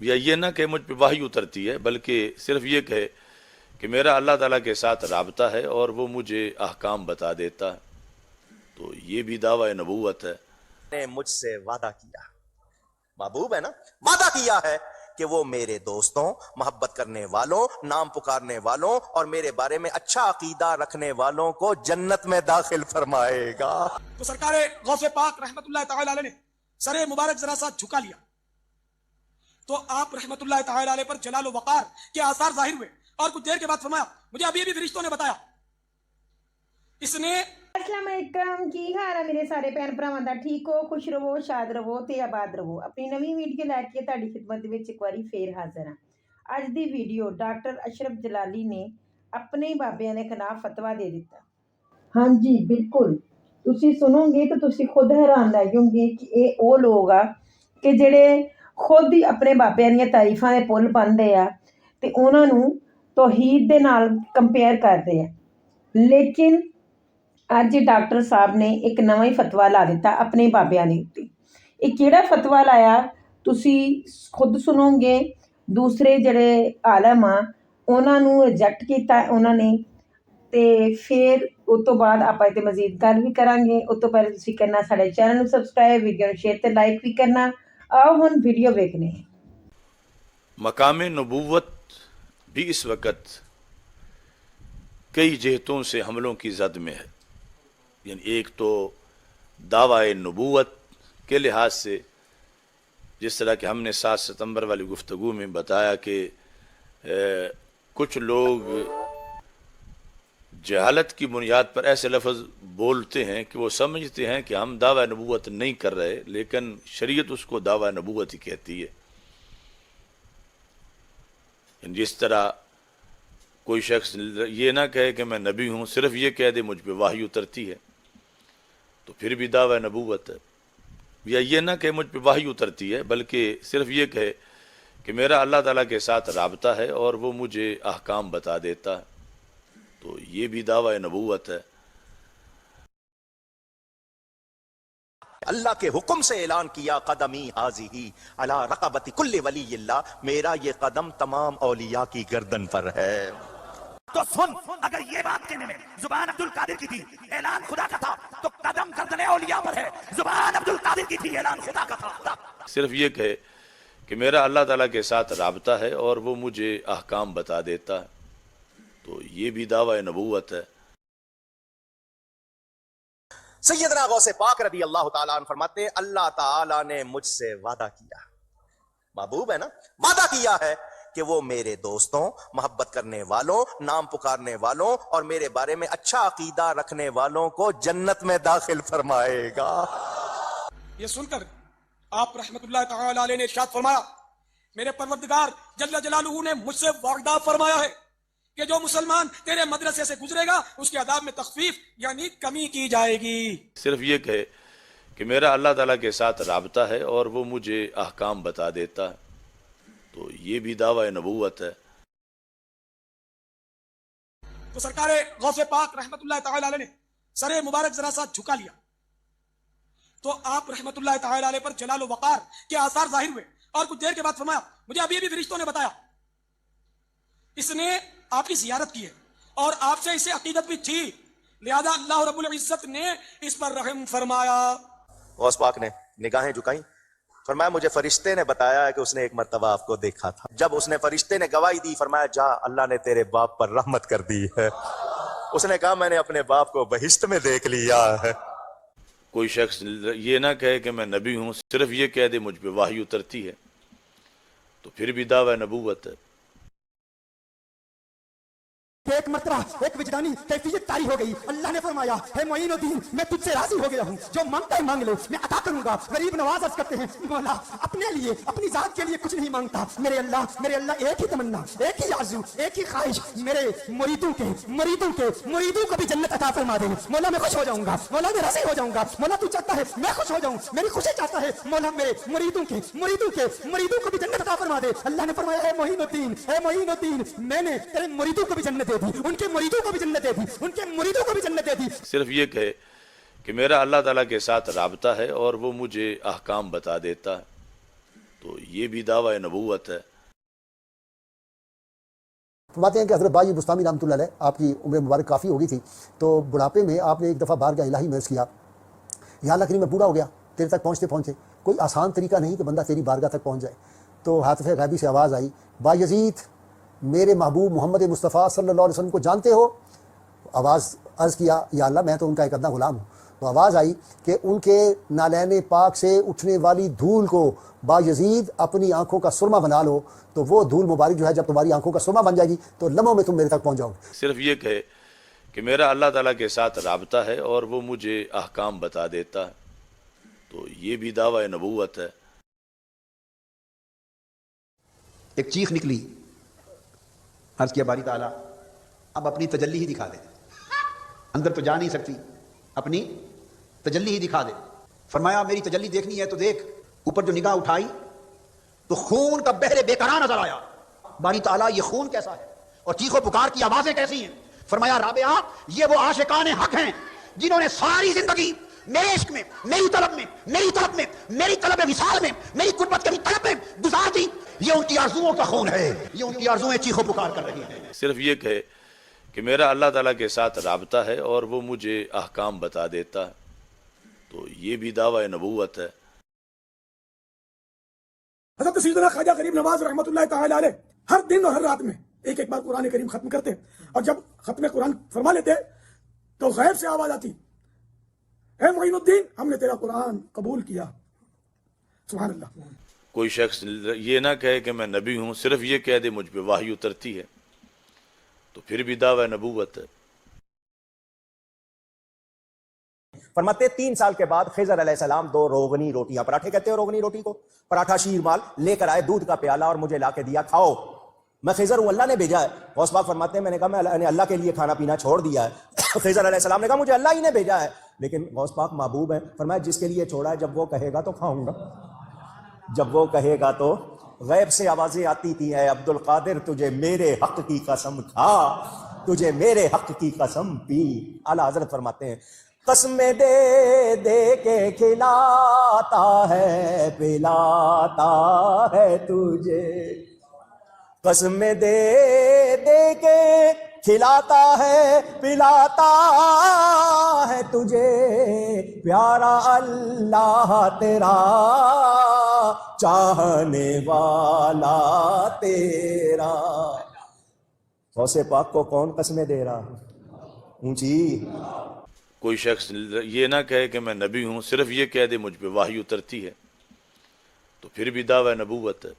یا یہ نہ کہ مجھ پہ وحی اترتی ہے، بلکہ صرف یہ کہے کہ میرا اللہ تعالیٰ کے ساتھ رابطہ ہے اور وہ مجھے احکام بتا دیتا ہے، تو یہ بھی دعویٰ نبوت ہے۔ نے مجھ سے وعدہ کیا، محبوب ہے نا، وعدہ کیا ہے کہ وہ میرے دوستوں، محبت کرنے والوں، نام پکارنے والوں اور میرے بارے میں اچھا عقیدہ رکھنے والوں کو جنت میں داخل فرمائے گا۔ تو سرکار غوث پاک رحمت اللہ تعالی علیہ نے سر مبارک ذرا سا جھکا لیا تو آپ رحمت اللہ تعالی علیہ پر جلال و وقار کے آثار ظاہر ہوئے، اور کچھ دیر کے بعد فرمایا مجھے ابھی بھی فرشتوں نے بتایا اس نے السلام علیکم، کی حال ہے میرے سارے ਭੈਣ ਭਰਾਵਾਂ ਦਾ? ਠੀਕ ਹੋ, ਖੁਸ਼ ਰਹੋ, ਸ਼ਾਦ ਰਹੋ ਤੇ ਆਬਾਦ ਰਹੋ। ਆਪਣੀ ਨਵੀਂ ਵੀਡੀਓ ਲੈ ਕੇ ਤੁਹਾਡੀ ਖਿਦਮਤ ਦੇ ਵਿੱਚ ਇੱਕ ਵਾਰੀ ਫੇਰ ਹਾਜ਼ਰ ਹਾਂ। ਅੱਜ ਦੀ ਵੀਡੀਓ ਡਾਕਟਰ ਅਸ਼ਰਫ ਜਲਾਲੀ ਨੇ ਆਪਣੇ ਬਾਬਿਆਂ ਦੇ ਖਿਲਾਫ ਫਤਵਾ ਦੇ ਦਿੱਤਾ। ਹਾਂਜੀ ਬਿਲਕੁਲ, ਤੁਸੀਂ ਸੁਣੋਗੇ ਤਾਂ ਤੁਸੀਂ ਖੁਦ ਹੈਰਾਨ ਰਹਿ ਜਾਓਗੇ ਕਿ ਇਹ ਉਹ ਲੋਕ ਆ ਕਿ ਜਿਹੜੇ ਖੁਦ ਹੀ ਆਪਣੇ ਬਾਬਿਆਂ ਦੀਆਂ ਤਾਰੀਫਾਂ ਦੇ ਪੁੱਲ ਬੰਨ੍ਹਦੇ ਆ ਤੇ ਉਹਨਾਂ ਨੂੰ ਤੌਹੀਦ ਦੇ ਨਾਲ ਕੰਪੇਅਰ ਕਰਦੇ ਆ। ਲੇਕਿਨ ਅੱਜ ਡਾਕਟਰ ਸਾਹਿਬ ਨੇ ਇੱਕ ਨਵਾਂ ਹੀ ਫਤਵਾ ਲਾ ਦਿੱਤਾ ਆਪਣੇ ਬਾਬਿਆਂ ਦੇ ਉੱਤੇ। ਇਹ ਕਿਹੜਾ ਫਤਵਾ ਲਾਇਆ ਤੁਸੀਂ ਖੁਦ ਸੁਣੋਗੇ। ਦੂਸਰੇ ਜਿਹੜੇ ਆਲਮ ਆ ਉਹਨਾਂ ਨੂੰ ਰਿਜੈਕਟ ਕੀਤਾ ਉਹਨਾਂ ਨੇ, ਤੇ ਫਿਰ ਉਸ ਤੋਂ ਬਾਅਦ ਆਪਾਂ ਇਹ 'ਤੇ ਮਜ਼ੀਦ ਗੱਲ ਵੀ ਕਰਾਂਗੇ। ਉਸ ਤੋਂ ਪਹਿਲਾਂ ਤੁਸੀਂ ਕਰਨਾ ਸਾਡੇ ਚੈਨਲ ਨੂੰ ਸਬਸਕ੍ਰਾਈਬ, ਵੀਡੀਓ ਨੂੰ ਸ਼ੇਅਰ ਤੇ ਲਾਈਕ ਵੀ ਕਰਨਾ। ਆਓ ਹੁਣ ਵੀਡੀਓ ਵੇਖਦੇ ਹਾਂ। مقام نبوت بھی اس وقت کئی جہتوں سے حملوں کی زد میں ہے، یعنی ایک تو دعوی نبوت کے لحاظ سے، جس طرح کہ ہم نے 7 ستمبر والی گفتگو میں بتایا کہ کچھ لوگ جہالت کی بنیاد پر ایسے لفظ بولتے ہیں کہ وہ سمجھتے ہیں کہ ہم دعوی نبوت نہیں کر رہے، لیکن شریعت اس کو دعوی نبوت ہی کہتی ہے۔ جس طرح کوئی شخص یہ نہ کہے کہ میں نبی ہوں، صرف یہ کہہ دے مجھ پہ وحی اترتی ہے، تو پھر بھی دعوی نبوت ہے۔ یا یہ نہ کہ مجھ پہ وحی اترتی ہے، بلکہ صرف یہ کہے کہ میرا اللہ تعالیٰ کے ساتھ رابطہ ہے اور وہ مجھے احکام بتا دیتا ہے، تو یہ بھی دعوی نبوت ہے۔ اللہ کے حکم سے اعلان کیا قدمی حاضی علی رقبت کل ولی اللہ، میرا یہ قدم تمام اولیاء کی گردن پر ہے۔ تو سن، اگر یہ بات کہنے میں زبان عبد القادر کی تھی اعلان خدا کا تھا، تو قدم گردن اولیاء پر ہے، زبان عبد القادر کی تھی اعلان خدا کا تھا۔ صرف یہ کہے کہ میرا اللہ تعالیٰ کے ساتھ رابطہ ہے اور وہ مجھے احکام بتا دیتا ہے، تو یہ بھی دعوی نبوت ہے۔ سیدنا غوث پاک رضی اللہ تعالیٰ عنہ فرماتے ہیں اللہ تعالیٰ نے مجھ سے وعدہ کیا، محبوب ہے نا، وعدہ کیا ہے کہ وہ میرے دوستوں، محبت کرنے والوں، نام پکارنے والوں اور میرے بارے میں اچھا عقیدہ رکھنے والوں کو جنت میں داخل فرمائے گا۔ یہ سن کر آپ رحمت اللہ تعالی علیہ نے ارشاد فرمایا میرے پروردگار جل جلالہ نے مجھ سے وعدہ فرمایا ہے کہ جو مسلمان تیرے مدرسے سے گزرے گا اس کے عذاب میں تخفیف یعنی کمی کی جائے گی۔ صرف یہ کہے کہ میرا اللہ تعالیٰ کے ساتھ رابطہ ہے اور وہ مجھے احکام بتا دیتا ہے، تو یہ بھی دعوی نبوت ہے۔ تو سرکار غوث پاک رحمت اللہ تعالی علیہ نے سر مبارک ذرا سا جھکا لیا تو آپ رحمت اللہ تعالی علیہ پر جلال و وقار کے آثار ظاہر ہوئے، اور کچھ دیر کے بعد فرمایا مجھے ابھی بھی فرشتوں نے بتایا اس نے آپ کی زیارت کی ہے اور آپ سے اسے عقیدت بھی تھی، لہذا اللہ رب العزت نے اس پر رحم فرمایا۔ غوث پاک نے نگاہیں جھکائیں، فرمایا مجھے فرشتے نے بتایا ہے کہ اس نے ایک مرتبہ آپ کو دیکھا تھا۔ جب اس نے فرشتے نے گواہی دی فرمایا جا اللہ نے تیرے باپ پر رحمت کر دی ہے۔ اس نے کہا میں نے اپنے باپ کو بہشت میں دیکھ لیا ہے۔ کوئی شخص یہ نہ کہے کہ میں نبی ہوں، صرف یہ کہہ دے مجھ پہ وحی اترتی ہے، تو پھر بھی دعوی نبوت ہے۔ ایک مرتبہ ایک وجدانی کیفیت طاری ہو گئی، اللہ نے فرمایا ہے معین الدین میں تجھ سے راضی ہو گیا ہوں، جو مانگتا ہے مانگ لے میں عطا کروں گا۔ غریب نواز عرض کرتے ہیں مولا اپنے لیے اپنی ذات کے لیے کچھ نہیں مانگتا، میرے اللہ ایک ہی تمنا، ایک ہی آرزو، ایک ہی خواہش، میرے مریدوں کو بھی جنت عطا فرما دے۔ مولا میں خوش ہو جاؤں گا، مولا میں راضی ہو جاؤں گا، مولا تو چاہتا ہے میں خوش ہو جاؤں، میری خوشی چاہتا ہے مولا میرے مریدوں کو بھی جنت عطا فرما دے۔ اللہ نے فرمایا ہے معین الدین میں نے تیرے مریدوں کو بھی جنت دے دی، ان کے مریدوں کو بھی جنت دے دی۔ صرف یہ کہے کہ میرا اللہ تعالیٰ کے ساتھ رابطہ ہے اور وہ مجھے احکام بتا دیتا ہے، تو یہ بھی دعوی نبوت ہے۔ فرماتے ہیں کہ حضرت بائی بستامی رحمۃ اللہ علیہ، آپ کی عمر مبارک کافی ہو گئی تھی، تو بڑھاپے میں آپ نے ایک دفعہ بارگاہ الہی میں عرض کیا، یا اللہ کریم میں بوڑھا ہو گیا، تیرے تک پہنچتے پہنچے کوئی آسان طریقہ نہیں کہ بندہ تیری بارگاہ تک پہنچ جائے۔ تو حاطف غیبی سے آواز آئی، با یزید میرے محبوب محمد مصطفیٰ صلی اللہ علیہ وسلم کو جانتے ہو؟ آواز عرض کیا، یا اللہ میں تو ان کا ایک ادنا غلام ہوں۔ تو آواز آئی کہ ان کے نالین پاک سے اٹھنے والی دھول کو با یزید اپنی آنکھوں کا سرما بنا لو، تو وہ دھول مبارک جو ہے جب تمہاری آنکھوں کا سرما بن جائے گی تو لمحوں میں تم میرے تک پہنچ جاؤ گے۔ صرف یہ کہے کہ میرا اللہ تعالیٰ کے ساتھ رابطہ ہے اور وہ مجھے احکام بتا دیتا ہے، تو یہ بھی دعوی نبوت ہے۔ ایک چیخ نکلی، عرض کیا باری تعالیٰ اب اپنی تجلی ہی دکھا دے، اندر تو جا نہیں سکتی، اپنی تجلی ہی دکھا دے۔ فرمایا میری تجلی دیکھنی ہے تو دیکھ۔ اوپر جو نگاہ اٹھائی تو خون کا بحر بے قرار نظر آیا۔ باری تعالیٰ یہ خون کیسا ہے اور چیخ و پکار کی آوازیں کیسی ہیں؟ فرمایا رابعہ یہ وہ عاشقان حق ہیں جنہوں نے ساری زندگی میرے عشق میں، میری طلب میں، میری طلب میں، میری طلب وصال میں، میری قربت کی طلب میں گزار دی۔ یہ ان کی آرزوؤں کا خون ہے، یہ ان کی آرزویں چیخ و پکار کر رہی ہیں۔ صرف یہ کہے کہ میرا اللہ تعالیٰ کے ساتھ رابطہ ہے اور وہ مجھے احکام بتا دیتا ہے، تو یہ بھی دعوی نبوت ہے۔ حضرت سیدنا خواجہ غریب نواز رحمۃ اللہ تعالی علیہ ہر دن اور ہر رات میں ایک ایک بار قرآن کریم ختم کرتے، اور جب ختم قرآن فرما لیتے تو غیب سے آواز آتی، اے معین الدین ہم نے تیرا قرآن قبول کیا۔ سبحان اللہ۔ کوئی شخص یہ نہ کہے کہ میں نبی ہوں، صرف یہ کہہ دے مجھ پہ وحی اترتی ہے، تو پھر بھی دعوی نبوت ہے۔ فرماتے 3 سال کے بعد خضر علیہ السلام 2 روغنی روٹیاں، پراٹھے کہتے ہیں روغنی روٹی کو، پراٹھا شیر مال لے کر آئے، دودھ کا پیالہ اور مجھے لا کے دیا، کھاؤ، میں خضر ہوں، اللہ نے بھیجا ہے۔ غوث پاک فرماتے ہیں میں نے کہا میں نے اللہ کے لیے کھانا پینا چھوڑ دیا ہے۔ خضر علیہ السلام نے کہا مجھے اللہ ہی نے بھیجا ہے، لیکن غوث پاک محبوب ہیں، فرمایا جس کے لیے چھوڑا ہے جب وہ کہے گا تو کھاؤں گا، جب وہ کہے گا تو۔ غیب سے آوازیں آتی تھی، اے عبد القادر تجھے میرے حق کی قسم کھا، تجھے میرے حق کی قسم پی۔ اعلیٰ حضرت فرماتے ہیں قسمیں دے دے کے کھلاتا ہے پلاتا ہے تجھے، قسمیں دے دے کے کھلاتا ہے پلاتا ہے تجھے، پیارا اللہ تیرا چاہنے والا تیرا۔ غوث پاک کو کون قسمیں دے رہا؟ اونچی۔ کوئی شخص یہ نہ کہے کہ میں نبی ہوں، صرف یہ کہہ دے مجھ پہ وحی اترتی ہے، تو پھر بھی دعوی نبوت ہے۔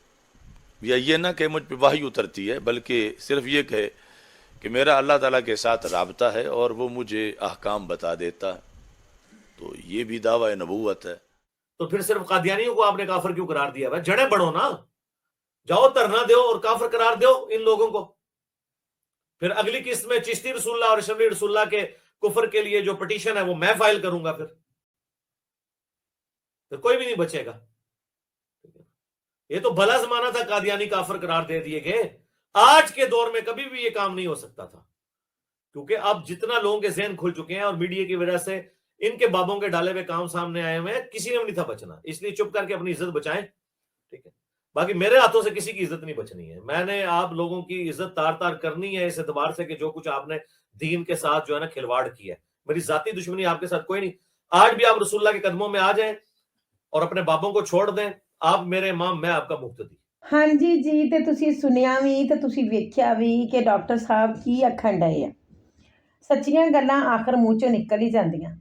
یا یہ نہ کہ مجھ پہ وحی اترتی ہے، بلکہ صرف یہ کہے کہ میرا اللہ تعالیٰ کے ساتھ رابطہ ہے اور وہ مجھے احکام بتا دیتا ہے، تو یہ بھی دعوی نبوت ہے۔ تو پھر صرف قادیانیوں کو آپ نے کافر کیوں قرار دیا؟ بھائی جڑیں بڑھو نا، جاؤ دھرنا دو اور کافر قرار دو ان لوگوں کو۔ پھر اگلی قسط میں چشتی رسول اللہ اور اشرفی رسول اللہ کے کفر کے لیے جو پٹیشن ہے وہ میں فائل کروں گا، پھر کوئی بھی نہیں بچے گا۔ یہ تو بھلا زمانہ تھا قادیانی کافر قرار دے دیے گئے، آج کے دور میں کبھی بھی یہ کام نہیں ہو سکتا تھا، کیونکہ اب جتنا لوگوں کے ذہن کھل چکے ہیں اور میڈیا کی وجہ سے ان کے بابوں کے ڈالے ہوئے کام سامنے آئے ہوئے ہیں، کسی نے بھی نہیں تھا بچنا، اس لیے چپ کر کے اپنی عزت بچائیں، ٹھیک ہے؟ باقی میرے ہاتھوں سے کسی کی عزت نہیں بچنی ہے، میں نے آپ لوگوں کی عزت تار تار کرنی ہے اس اعتبار سے کہ جو کچھ آپ نے دین کے ساتھ جو ہے نا کھلواڑ کیا ہے۔ میری ذاتی دشمنی آپ کے ساتھ کوئی نہیں، آج بھی آپ رسول اللہ کے قدموں میں آ جائیں اور اپنے بابوں کو چھوڑ دیں، آپ میرے امام، میں آپ کا مقتدی۔ ہاں جی ਤੇ ਤੁਸੀਂ ਸੁਣਿਆ ਵੀ ਤੇ ਤੁਸੀਂ ਵੇਖਿਆ ਵੀ ਕਿ ਡਾਕਟਰ ਸਾਹਿਬ ਕੀ ਆਖਣ ਡਏ ਆ। ਸੱਚੀਆਂ ਗੱਲਾਂ ਆਖਰ ਮੂੰਹ ਚੋਂ ਨਿਕਲ ਹੀ ਜਾਂਦੀਆਂ,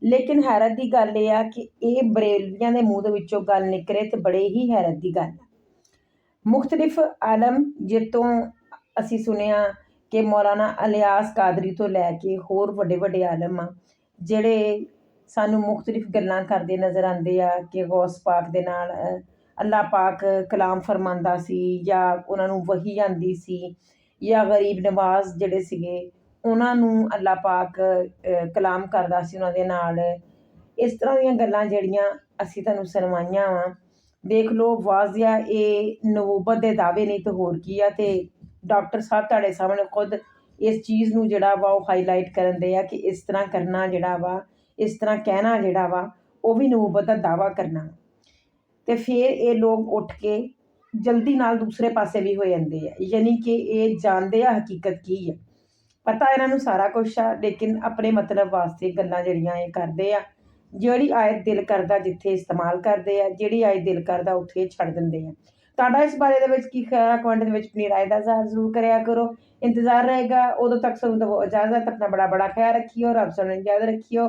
ਲੇਕਿਨ ਹੈਰਤ ਦੀ ਗੱਲ ਇਹ ਆ ਕਿ ਇਹ ਬਰੇਲਵੀਆਂ ਦੇ ਮੂੰਹ ਦੇ ਵਿੱਚੋਂ ਗੱਲ ਨਿਕਲੇ ਤੇ ਬੜੇ ਹੀ ਹੈਰਤ ਦੀ ਗੱਲ ਆ। ਮੁਖਤਲਿਫ ਆਲਮ ਜਿੱਤੋਂ ਅਸੀਂ ਸੁਣਿਆ ਕਿ ਮੌਲਾਨਾ ਇਲਿਆਸ ਕਾਦਰੀ ਤੋਂ ਲੈ ਕੇ ਹੋਰ ਵੱਡੇ ਵੱਡੇ ਆਲਮ ਆ ਜਿਹੜੇ ਸਾਨੂੰ ਮੁਖਤਲਿਫ ਗੱਲਾਂ ਕਰਦੇ ਨਜ਼ਰ ਆਉਂਦੇ ਆ ਕਿ ਗੌਸ ਪਾਕ ਦੇ ਨਾਲ ਅੱਲਾਹ ਪਾਕ ਕਲਾਮ ਫਰਮਾਉਂਦਾ ਸੀ ਜਾਂ ਉਹਨਾਂ ਨੂੰ ਵਹੀ ਆਉਂਦੀ ਸੀ, ਜਾਂ ਗਰੀਬ ਨਵਾਜ਼ ਜਿਹੜੇ ਸੀਗੇ ਉਹਨਾਂ ਨੂੰ ਅੱਲਾਹ ਪਾਕ ਕਲਾਮ ਕਰਦਾ ਸੀ ਉਹਨਾਂ ਦੇ ਨਾਲ। ਇਸ ਤਰ੍ਹਾਂ ਦੀਆਂ ਗੱਲਾਂ ਜਿਹੜੀਆਂ ਅਸੀਂ ਤੁਹਾਨੂੰ ਸੁਣਵਾਈਆਂ ਵਾ, ਦੇਖ ਲਓ ਵਾਜ਼ਿਆ ਇਹ ਨਬੂਵਤ ਦੇ ਦਾਅਵੇ ਨਹੀਂ ਤਾਂ ਹੋਰ ਕੀ ਆ। ਅਤੇ ਡਾਕਟਰ ਸਾਹਿਬ ਤੁਹਾਡੇ ਸਾਹਮਣੇ ਖੁਦ ਇਸ ਚੀਜ਼ ਨੂੰ ਜਿਹੜਾ ਵਾ ਉਹ ਹਾਈਲਾਈਟ ਕਰਨ ਦੇ ਆ ਕਿ ਇਸ ਤਰ੍ਹਾਂ ਕਰਨਾ ਜਿਹੜਾ ਵਾ, ਇਸ ਤਰ੍ਹਾਂ ਕਹਿਣਾ ਜਿਹੜਾ ਵਾ ਉਹ ਵੀ ਨਬੂਵਤ ਦਾ ਦਾਅਵਾ ਕਰਨਾ। ਤੇ ਫਿਰ ਇਹ ਲੋਕ ਉੱਠ ਕੇ ਜਲਦੀ ਨਾਲ ਦੂਸਰੇ ਪਾਸੇ ਵੀ ਹੋ ਜਾਂਦੇ ਆ, ਯਾਨੀ ਕਿ ਇਹ ਜਾਣਦੇ ਆ ਹਕੀਕਤ ਕੀ ਹੈ, ਪਤਾ ਇਹਨਾਂ ਨੂੰ ਸਾਰਾ ਕੁਛ ਆ, ਲੇਕਿਨ ਆਪਣੇ ਮਤਲਬ ਵਾਸਤੇ ਗੱਲਾਂ ਜਿਹੜੀਆਂ ਇਹ ਕਰਦੇ ਆ। ਜਿਹੜੀ ਆਇਤ ਦਿਲ ਕਰਦਾ ਜਿੱਥੇ ਇਸਤੇਮਾਲ ਕਰਦੇ ਆ, ਜਿਹੜੀ ਆਇਤ ਦਿਲ ਕਰਦਾ ਉੱਥੇ ਛੱਡ ਦਿੰਦੇ ਆ। ਤੁਹਾਡਾ ਇਸ ਬਾਰੇ ਦੇ ਵਿੱਚ ਕੀ ਖਿਆਲ ਹੈ? ਕਮੈਂਟ ਦੇ ਵਿੱਚ ਆਪਣੀ ਰਾਏ ਦਾ ਇਜ਼ਹਾਰ ਜ਼ਰੂਰ ਕਰਿਆ ਕਰੋ। ਇੰਤਜ਼ਾਰ ਰਹੇਗਾ ਉਦੋਂ ਤੱਕ। ਸਾਨੂੰ ਦਵੋ ਇਜਾਜ਼ਤ। ਆਪਣਾ ਬੜਾ ਖਿਆਲ ਰੱਖਿਓ। ਰੱਬ ਸਾਨੂੰ ਯਾਦ ਰੱਖਿਓ।